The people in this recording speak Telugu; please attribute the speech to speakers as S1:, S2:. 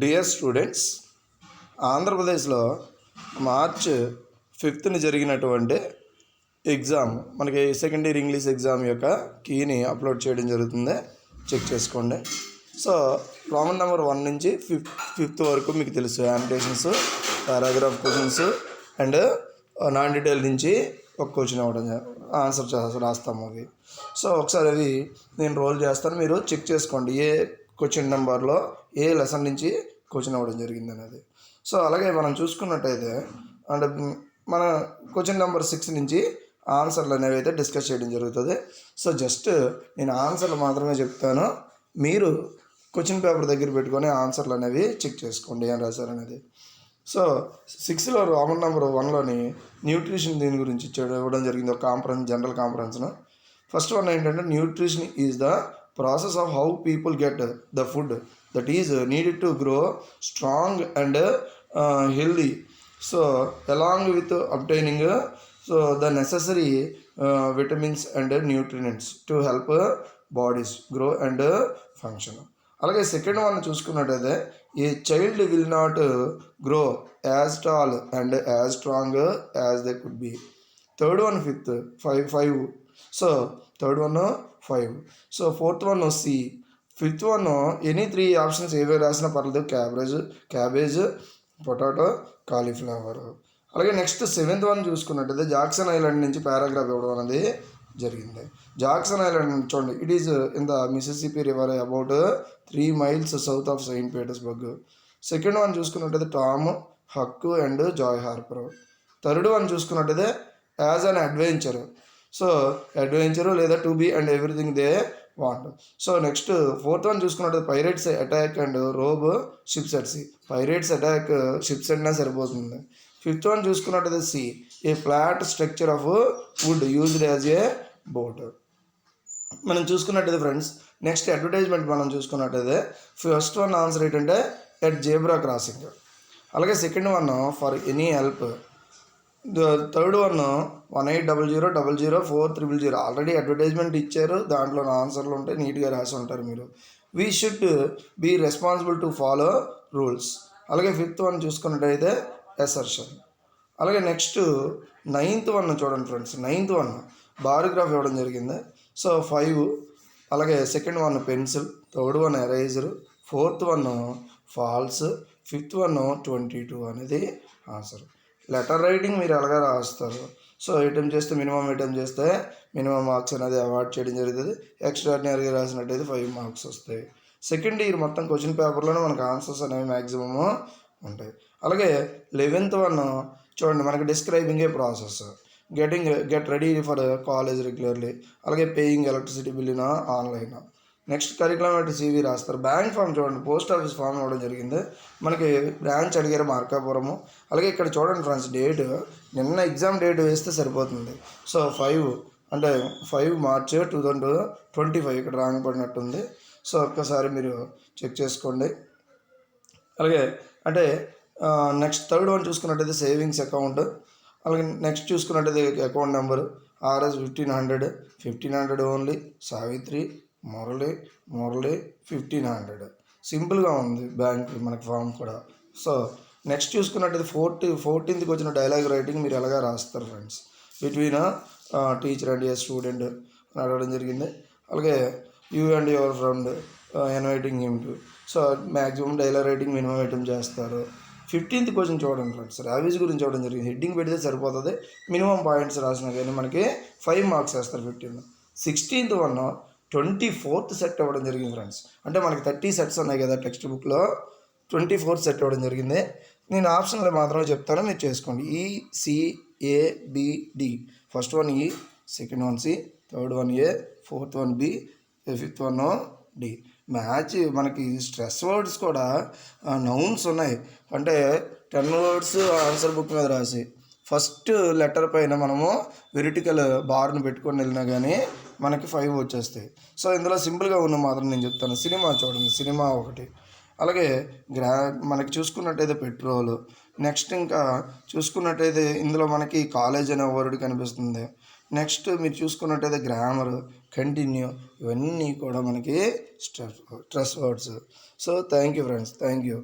S1: డియర్ స్టూడెంట్స్, ఆంధ్రప్రదేశ్లో మార్చ్ 5th జరిగినటువంటి ఎగ్జామ్ మనకి సెకండ్ ఇయర్ ఇంగ్లీష్ ఎగ్జామ్ యొక్క కీని అప్లోడ్ చేయడం జరుగుతుంది. చెక్ చేసుకోండి. సో రోమన్ నెంబర్ 1 నుంచి 5th వరకు మీకు తెలుసు. యానిటేషన్స్, paragraph questions and non detail నుంచి ఒక క్వశ్చన్ ఇవ్వడం, ఆన్సర్ రాస్తాము అవి. సో ఒకసారి అవి నేను రోల్ చేస్తాను, మీరు చెక్ చేసుకోండి ఏ క్వశ్చన్ నెంబర్లో ఏ లెసన్ నుంచి క్వశ్చన్ అవ్వడం జరిగింది అనేది. సో అలాగే మనం చూసుకున్నట్టయితే అంటే మన క్వశ్చన్ నెంబర్ 6 నుంచి ఆన్సర్లు అనేవి అయితే డిస్కస్ చేయడం జరుగుతుంది. సో జస్ట్ నేను ఆన్సర్లు మాత్రమే చెప్తాను, మీరు క్వశ్చన్ పేపర్ దగ్గర పెట్టుకొని ఆన్సర్లు అనేవి చెక్ చేసుకోండి ఏం రాశారు అనేది. సో 6లో రోమన్ నెంబర్ 1లోని న్యూట్రిషన్ దీని గురించి ఇవ్వడం జరిగింది, ఒక కాంఫరెన్స్, జనరల్ కాంఫరెన్స్ను. ఫస్ట్ వన్ ఏంటంటే nutrition is the process of how people get the food that is needed to grow strong and healthy. So along with obtaining the necessary vitamins and nutrients to help bodies grow and function. అలాగే సెకండ్ వన్ చూసుకున్నట్టయితే a child will not grow as tall and as strong as they could be. Third one five. So third one 5. So fourth one C. Fifth one any 3 options ఏవే రాసినా పర్లేదు, క్యాబేజ్, పొటాటో, కాలీఫ్లవర్. అలాగే నెక్స్ట్ 7th వన్ చూసుకున్నట్టయితే జాక్సన్ ఐలాండ్ నుంచి పారాగ్రాఫ్ ఇవ్వడం అనేది జరిగింది. జాక్సన్ ఐలాండ్ చూడండి, it is in the Mississippi river about 3 miles south of Saint Petersburg. Second one చూసుకున్నట్టయితే Tom, Huck and Joe Harper. Third one చూసుకున్నట్టయితే as an adventure. So adventure లేదా to be and everything they want. So next fourth one చూసుకున్నట్టయితే pirates attack and rob ships at sea. Pirates attack ships అన్నా సరిపోతుంది. ఫిఫ్త్ వన్ చూసుకున్నట్టయితే C, a flat structure of wood used as a boat. మనం చూసుకున్నట్టయితే ఫ్రెండ్స్ నెక్స్ట్ అడ్వర్టైజ్మెంట్ మనం చూసుకున్నట్టయితే ఫస్ట్ వన్ ఆన్సర్ ఏంటంటే ఎట్ జేబ్రా క్రాసింగ్. అలాగే second one for any help. Third one 1800000400. Already advertisement ఇచ్చారు, దాంట్లో ఆన్సర్లు ఉంటాయి, నీట్గా రాసి ఉంటారు మీరు. We should be responsible to follow rules. అలాగే ఫిఫ్త్ వన్ చూసుకున్నట్టయితే ఎసర్షన్. అలాగే నెక్స్ట్ 9th వన్ చూడండి ఫ్రెండ్స్, 9th వన్ బారోగ్రాఫ్ ఇవ్వడం జరిగింది. సో 5. అలాగే second one pencil, third one eraser, fourth one false, fifth one 22 అనేది ఆన్సర్. లెటర్ రైటింగ్ మీరు ఎలాగా రాస్తారు. సో ఐటెం చేస్తే మినిమం మార్క్స్ అనేది అవార్డ్ చేయడం జరుగుతుంది. ఎక్స్ట్రాడినరీగా రాసినట్టయితే 5 మార్క్స్ వస్తాయి. సెకండ్ ఇయర్ మొత్తం క్వశ్చన్ పేపర్లోనే మనకు ఆన్సర్స్ అనేవి మ్యాక్సిమము ఉంటాయి. అలాగే 11th వన్ చూడండి, మనకి describing a process, get ready for college regularly. అలాగే paying electricity bill in online. Next curriculum CV రాస్తారు. బ్యాంక్ ఫామ్ చూడండి, పోస్ట్ ఆఫీస్ ఫామ్ ఇవ్వడం జరిగింది. మనకి బ్రాంచ్ అడిగారు మార్కాపురము. అలాగే ఇక్కడ చూడండి ఫ్రెండ్స్, డేట్ నిన్న ఎగ్జామ్ డేట్ వేస్తే సరిపోతుంది. సో 5 March 2025 ఇక్కడ రాంగ్ పడినట్టుంది. సో ఒక్కసారి మీరు చెక్ చేసుకోండి. అలాగే అంటే నెక్స్ట్ థర్డ్ వన్ చూసుకున్నట్టయితే సేవింగ్స్ అకౌంట్. అలాగే నెక్స్ట్ చూసుకున్నట్టయితే account number RS 1500 only. Savitri, Murali 1500. సింపుల్గా ఉంది బ్యాంక్ మనకి ఫామ్ కూడా. సో నెక్స్ట్ చూసుకున్నట్టయితే 14th వచ్చిన డైలాగ్ రైటింగ్ మీరు ఎలాగా రాస్తారు friends, between teacher and A student అడగడం జరిగింది. అలాగే you and your friend inviting him to. So maximum dialogue writing minimum item చేస్తారు. 15th క్వశ్చన్ చూడండి ఫ్రెండ్స్, రావీస్ గురించి చూడడం జరిగింది. హెడ్డింగ్ పెడితే సరిపోతుంది, మినిమం పాయింట్స్ రాసినా కానీ మనకి 5 మార్క్స్ వేస్తారు 15. 16th వన్ 24th సెట్ ఇవ్వడం జరిగింది ఫ్రెండ్స్. అంటే మనకి 30 సెట్స్ ఉన్నాయి కదా టెక్స్ట్ బుక్లో, 24th సెట్ ఇవ్వడం జరిగింది. నేను ఆప్షన్లు మాత్రమే చెప్తాను, మీరు చేసుకోండి. ECABD. First one E, second one C, third one A, fourth one B, fifth one D. Match మనకి స్ట్రెస్ వర్డ్స్ కూడా నౌన్స్ ఉన్నాయి. అంటే 10 words ఆన్సర్ బుక్ మీద రాసి ఫస్ట్ లెటర్ పైన మనము వెరిటికల్ బార్ను పెట్టుకొని వెళ్ళినా కానీ మనకి 5 వచ్చేస్తాయి. సో ఇందులో సింపుల్గా ఉన్న మాత్రం నేను చెప్తాను. సినిమా చూడండి, సినిమా 1. అలాగే మనకి చూసుకున్నట్టయితే పెట్రోలు. నెక్స్ట్ ఇంకా చూసుకున్నట్టయితే ఇందులో మనకి కాలేజ్ అనే వర్డ్ కనిపిస్తుంది. నెక్స్ట్ మీరు చూసుకున్నట్టయితే గ్రామర్, కంటిన్యూ ఇవన్నీ కూడా మనకి stress words. So thank you friends, thank you.